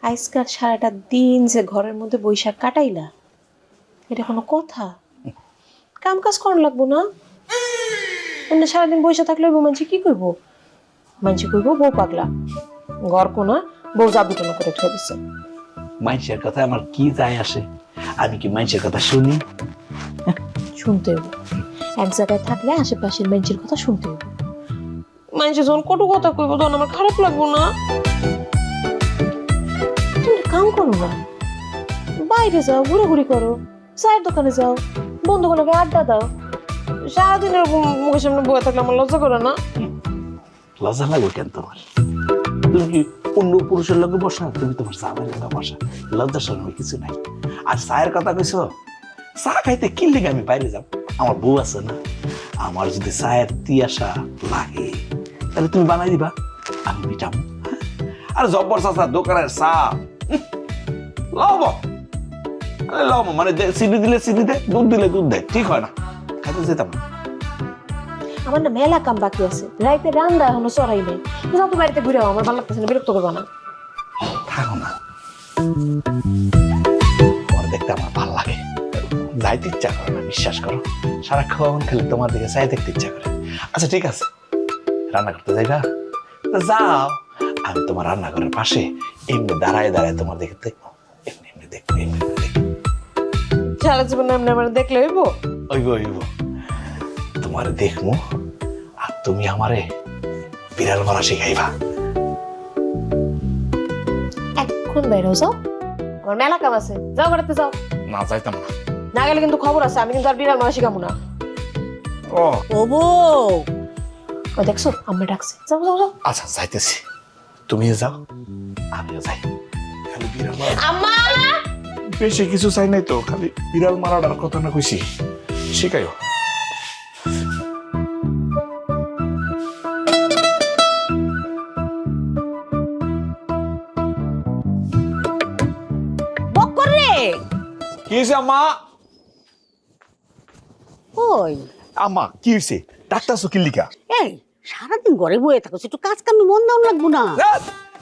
আজকাল সারাটা দিন যে ঘরের মধ্যে বৈশাখ কাটাইলা, এটা কোনো কথা? কাম কাজ করার লাগবো না? এমনি সারাদিন বৈশা থাকলে মানুষ কি করব? মানুষ করব বউ পাগলা, ঘর কোনা বউ জাদু কোনা করে ঠেয়ে দিচ্ছে। মানুষের কথা আমার কি যায় আসে? আমি কি মানুষের কথা শুনি? শুনতে হইব, এক জায়গায় থাকলে আশেপাশের মানুষের কথা শুনতে হইব। মানুষের যখন কটু কথা কইব তখন আমার খারাপ লাগবো না? তুমি কাম করো না, বাইরে যাও, ঘুরাঘুরি করো, চায়ের দোকানে যাও, বন্ধুগুলোকে আড্ডা দাও। সারাদিন এরকম মুখের সামনে বয়ে থাকলে আমার লজ্জা করে না? লজ্জা লাগবে কেন তোমার? তুমি কি অন্য পুরুষের লগে বসা? তুমি তোমার স্বামীর লগে বসা, লজ্জা শরম কিছু নাই। আর চায়ের কথা কইছো, চা খাইতে কি লেগে আমি বাইরে যাব? আমার বউ আছে না? আমার যদি চায়ের তিয়াসা লাগে তাহলে তুমি বানাই দিবা, আমি মিটাবো। আর জব্বর চাচা দোকানের চা লব, লব মানে চিনি দিলে চিনি দেয়, দুধ দিলে দুধ দেয়, ঠিক হয় না, খাইতে যেতাম না। আমার না মেলা কাম বাকি আছে, রাইতে রান্না এখনো চড়াই নেই। যাও তো বাড়িতে ঘুরে আমার ভালো লাগতেছে না, বিরক্ত করবা না। থাকো না, তোমার দেখতে আমার ভালো লাগে, যাইতে ইচ্ছা করে না, বিশ্বাস করো। সারাক্ষণ খালি তোমার দিকে চাই দেখতে ইচ্ছা করে। আচ্ছা ঠিক আছে, রান্না করতে যাইবা? তা যাও, আমি তোমার রান্নাঘরের পাশে এমনি দাঁড়ায় দাঁড়ায় তোমার দিকে দেখবো, এমনি এমনি দেখবো, এমনি এমনি দেখবো। সারা জীবন এমনি আমার দেখলে হইব? ওইব ওইব, তোমার দেখবো আর তুমি আমারে বিড়াল মারা শিখাইবা। এখন বাইরেও যাও, আমার মেলা কাম আছে, যাও বাড়িতে যাও। না যাইতাম না। না গেলে কিন্তু খবর আছে, আমি কিন্তু আর বিড়াল মারা শিখাবো না। ও ও বউ, ও দেখছো আম্মা ডাকছে, যাও যাও যাও। আচ্ছা যাইতেছি, তুমিও যাও আমিও যাই। খালি বিড়াল মারা, আম্মা বেশি কিছু চাই নাই তো, খালি বিড়াল মারাটার কথা না কইছি, শিখাইও। বক্কর রে। কি হয়েছে আম্মা? ওই আম্মা কি হয়েছে? ডাক্তার কি লিখা? এই সারাদিন ঘরে বয়ে থাকো, একটু কাজ কামে মন দাও লাগবো না?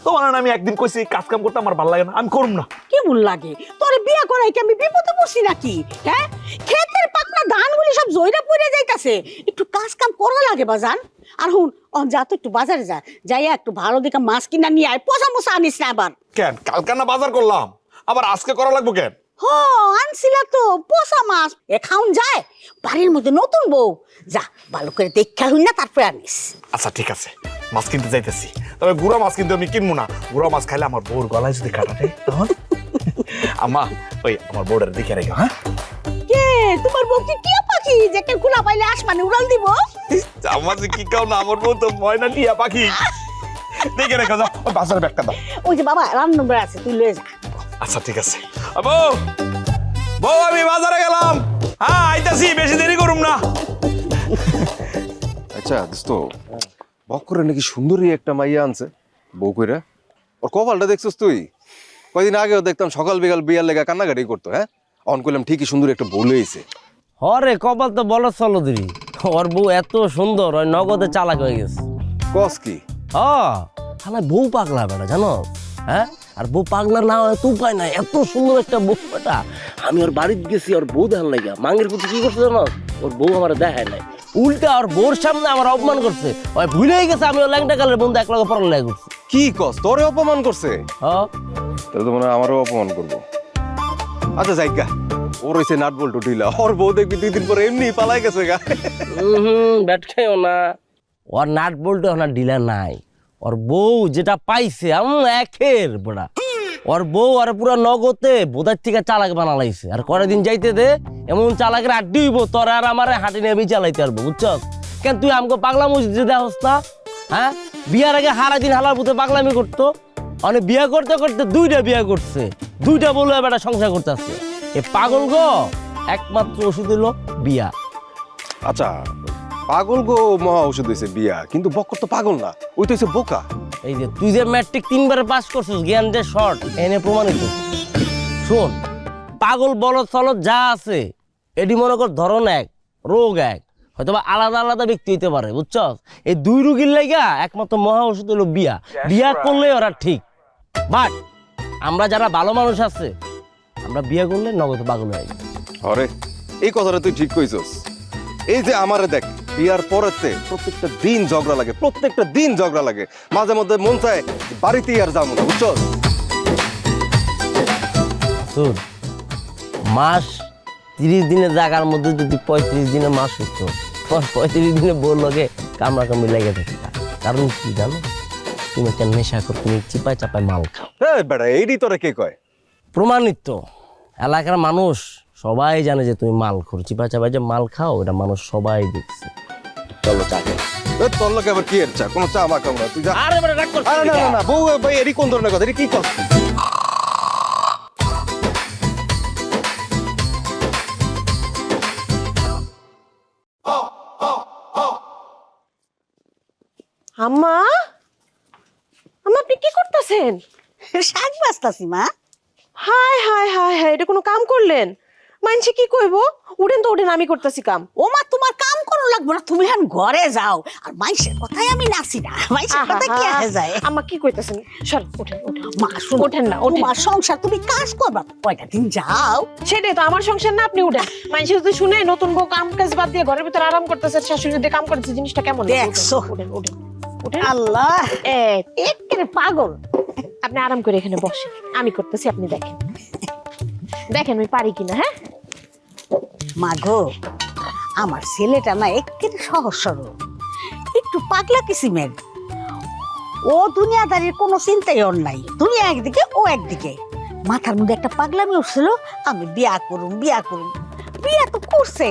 তোমার না আমি একদিন কইছি কাজ কাম করতে আমার ভালো লাগে না, আমি করব না। কেমন লাগে তোরে বিয়া করাই কি আমি বিপদে পড়ছি নাকি? হ্যাঁ, ক্ষেতের পাকনা ধানগুলি সব জয়রা পড়ে যাইতাছে, একটু কাজ কাম করা লাগে বাজান। আর হুন যা তো একটু বাজারে যা, যাইয়া একটু ভালো দেখে মাছ কিনা নিয়ে আয়, পচা মশা আনিস না আবার। কেন কালকে না বাজার করলাম, আবার আজকে করা লাগবে কেন? হ আনছিলা তো পচা মাছ, এ খাউন যায়। বাড়ির মধ্যে নতুন বউ, যা ভালো করে দেখা হই না তারপরে আনিস। আচ্ছা ঠিক আছে, মাছ কিনতে যাইতেছি, তবে গুড়া মাছ কিন্তু আমি কিনবো না। গুড়া মাছ খাইলে আমার বউর গলায় যদি কাটা দেয় তখন। আম্মা ওই আমার বউটার দেখে রেখো। হ্যাঁ কে তোমার বউ কি টিয়া পাখি যে কেউ খোলা পাইলে আসমানে উড়াল দিব? আমার যে কি কাও না, আমার বউ তো ময়না টিয়া পাখি। দেখে রেখো, যাও ওই বাজারে ব্যাগটা দাও। ওই যে বাবা রান্না নম্বর আছে, তুই লয়ে যা। আচ্ছা ঠিক আছে। বউ বউ আমি বাজারে গেলাম, হ্যাঁ আইতাছি, বেশি দেরি করুম না। আচ্ছা দোস্ত, বক্করে নাকি সুন্দরী একটা মাইয়া আনছে বউ কইরা। ওর কপালটা দেখছিস তুই? কয়দিন আগেও দেখতাম সকাল বিকাল বিয়ার লেগা কান্নাকাটি করতো। হ্যাঁ, অন করলাম ঠিকই সুন্দর একটা বউ লইছে। হরে কপাল তো বলো চলো দিদি, ওর বউ এত সুন্দর, ওই নগদে চালাক হয়ে গেছে। কস কি? হ্যাঁ বউ পাগলা বেটা জানো? হ্যাঁ, আর বউ পাগলা না হয় তো উপায় নাই, এত সুন্দর একটা বউ বেটা। আমি ওর বাড়িতে গেছি, ওর বউ দেখার লাগা মাঙ্গের প্রতি কি করছে জানো? ওর বউ আমার দেখায় নাই, উল্টা ওর বউর সামনে আমার অপমান করছে। ওই ভুলেই গেছে আমি ওর ল্যাংটা কালের বন্ধু এক লগে পড়ালেখা করছি। কি কস? তোরে অপমান করছে? হ্যাঁ তাহলে তো মনে হয় আমারও অপমান করবো। আচ্ছা যাইগা, ওর হইছে নাট বল্টু ঢিলা, ওর বউ দেখবি 2 দিন পরে এমনি পালাই গেছে গা। ব্যাট খাইও না, ওর নাট বল্টু ওনার ডিলার নাই। ওর বউ যেটা পাইছে একের বড়া, ওর বউ আর পুরো নগদে বোধার থেকে চালাক বানালাইছে। আর কয়টা দিন যাইতে দে, এমন চালাকের আড্ডি হইব তোর আর আমার হাঁটি নেবে চালাইতে পারবো, বুঝছস? কেন তুই আমাকে পাগলা মসজিদে দেখস না? হ্যাঁ, বিয়ার আগে সারা দিন হালার পুঁতে পাগলামি করতো, অনেক বিয়া করতে করতে 2টা বিয়া করছে, 2টা বলে বেটা সংসার করতেছে। এ পাগল গো একমাত্র ওষুধ হলো বিয়া। আচ্ছা পাগল গো মহা ওষুধ হয়েছে বিয়া, কিন্তু বক্কর তো পাগল না, ওই তো হইছে বোকা। এই যে তুই যে ম্যাট্রিক 3বারে পাস করছিস, জ্ঞান যে শর্ট এনে প্রমাণিত। শোন, পাগল বলদ চলদ যা আছে এটি মনে কর ধরন এক, রোগ এক, হয়তো বা আলাদা আলাদা ব্যক্তি হইতে পারে, বুঝছস? এই 2 রোগীর লাইগা একমাত্র মহা ওষুধ হলো বিয়া। বিয়া করলে ওরা ঠিক, বাট আমরা যারা ভালো মানুষ আছে আমরা বিয়ে করলে নগদ পাগল হয়ে যাই। আরে এই কথাটা তুই ঠিক কইছস। এই যে আমারে দেখ বিয়ার পরেতে প্রত্যেকটা দিন ঝগড়া লাগে, প্রত্যেকটা দিন ঝগড়া লাগে। মাঝে মধ্যে মন চায় বাড়িতেই আর যাবো না, বুঝছস? শুন, মাস 30 দিনের জায়গার মধ্যে যদি 35 দিনে মাস হতো, 35 দিনে বল লগে কামড়া কামড়ি লেগে থাকতা। কারণ কি জানো, তুমি একটা নেশা কর, তুমি চিপায় চাপায় মাল খাও। হ্যাঁ বেটা, এইডি তোরা কে কয়? প্রমাণিত, এলাকার মানুষ সবাই জানে যে তুমি মাল খোর, চিপায় চাপায় যে মাল খাও, এটা মানুষ সবাই দেখছে। চলো চা খাই। এ, তোর লোকে আবার কি এর চা? কোনো চা মা কামড়া, তুই যা। আরে বেটা রাগ করছিস আরে না না না, বউ ভাই এরই কোন ধরনের কথা? এরই কি কর? আম্মা, আম্মা আপনি কি করতেছেন? শাক বাস্তাছি মা। হায় হায় হায় হায়, এটা কোনো কাম করলেন? মানছি কি কইবো? উঠেন তো উঠেন, আমি করতেছি কাম। ও মা, তোমার কাম করো লাগবে না, তুমি এখন ঘরে যাও। আর মাইসের কথাই আমি নাচি না, মাইসের কথা কি আসে যায়? আম্মা কি কইতেছেন? সর, ওঠেন ওঠেন। মা শুনো, ওঠেন না, ওঠেন। তোমার সংসার তুমি কাজ করবা, কয়টা দিন যাও। সেটাই তো আমার সংসার না, আপনি উঠেন। মানছি যদি শুনে নতুন বউ কাম কাজ বাদ দিয়ে ঘরের ভিতরে আরাম করতেছে, শাশুড়ি যদি কাম করতেছে, জিনিসটা কেমন লাগে? দেখছো? উঠেন উঠেন উঠেন। আল্লাহ, এই, একেবারে পাগল। আপনি আরাম করে এখানে বসেন, আমি করতেছি, আপনি দেখেন দেখেন আমি পারি কিনা। হ্যাঁ মা গো, আমার ছেলেটা না একেবারে সহজ সরল, একটু পাগলা কিসিমের। ও দুনিয়াদারির কোনো চিন্তাই ওর নাই। দুনিয়া একদিকে, ও একদিকে। মাথার মধ্যে একটা পাগলামি উঠছিল, আমি বিয়া করুম বিয়া করুম। বিয়া তো করছে,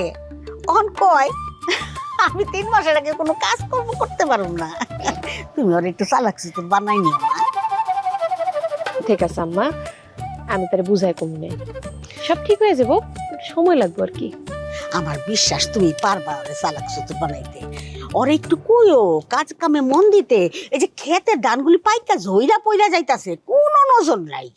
অন কয় আমি 3 মাসের আগে কোনো কাজ কর্ম করতে পারুম না। তুমি ওর একটু চালাক চতুর বানাই নিও না। ঠিক আছে আম্মা, আমি তারে বুঝাই কমনে, সব ঠিক হয়ে যাবো, একটু সময় লাগবে আর কি। আমার বিশ্বাস তুমি পারবা ওরে চালাক চতুর বানাইতে। ওরে একটু কইও কাজ কামে মন দিতে। এই যে ক্ষেতের ধানগুলি পাইকা ঝইরা পইরা যাইতাছে, কোনো নজর নাই।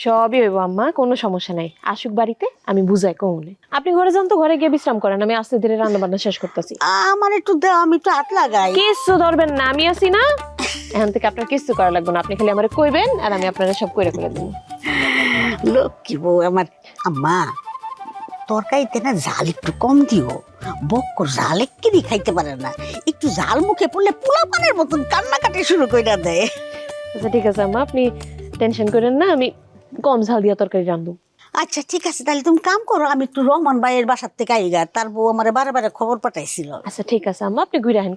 সবই হইব আম্মা, কোনো সমস্যা নাই। আসুক বাড়িতে, আমি বুঝাই কমনে। আপনি ঘরে যান তো, ঘরে গিয়ে বিশ্রাম করেন, আমি আস্তে ধীরে রান্না বান্না শেষ করতেছি। আমার একটু দাও, আমি একটু হাত লাগাই। কিচ্ছু ধরবেন না, আমি আছি না। এখন থেকে আপনার কিচ্ছু করা লাগবে না, আপনি খালি আমারে কইবেন আর আমি আপনারা সব কইরা করে দেব। লক্ষ্মী বউ আমার। আম্মা, তরকারিতে না ঝাল একটু কম দিও। বক্কর ঝাল একেবারেই খাইতে পারে না, একটু ঝাল মুখে পড়লে পোলা পানের মতন কান্নাকাটি শুরু কইরা দেয়। আচ্ছা ঠিক আছে আম্মা, আপনি টেনশন করেন না, আমি কম ঝাল দিয়া তরকারি রান্ধব। আচ্ছা ঠিক আছে, তাহলে তুমি কাম করো, আমি একটু রহমান ভাইয়ের বাসার থেকে আইগা। তার বউ আমার বারে বারে খবর পাঠাইছিল। আচ্ছা ঠিক আছে আম্মা, আপনি ঘুরে আহেন।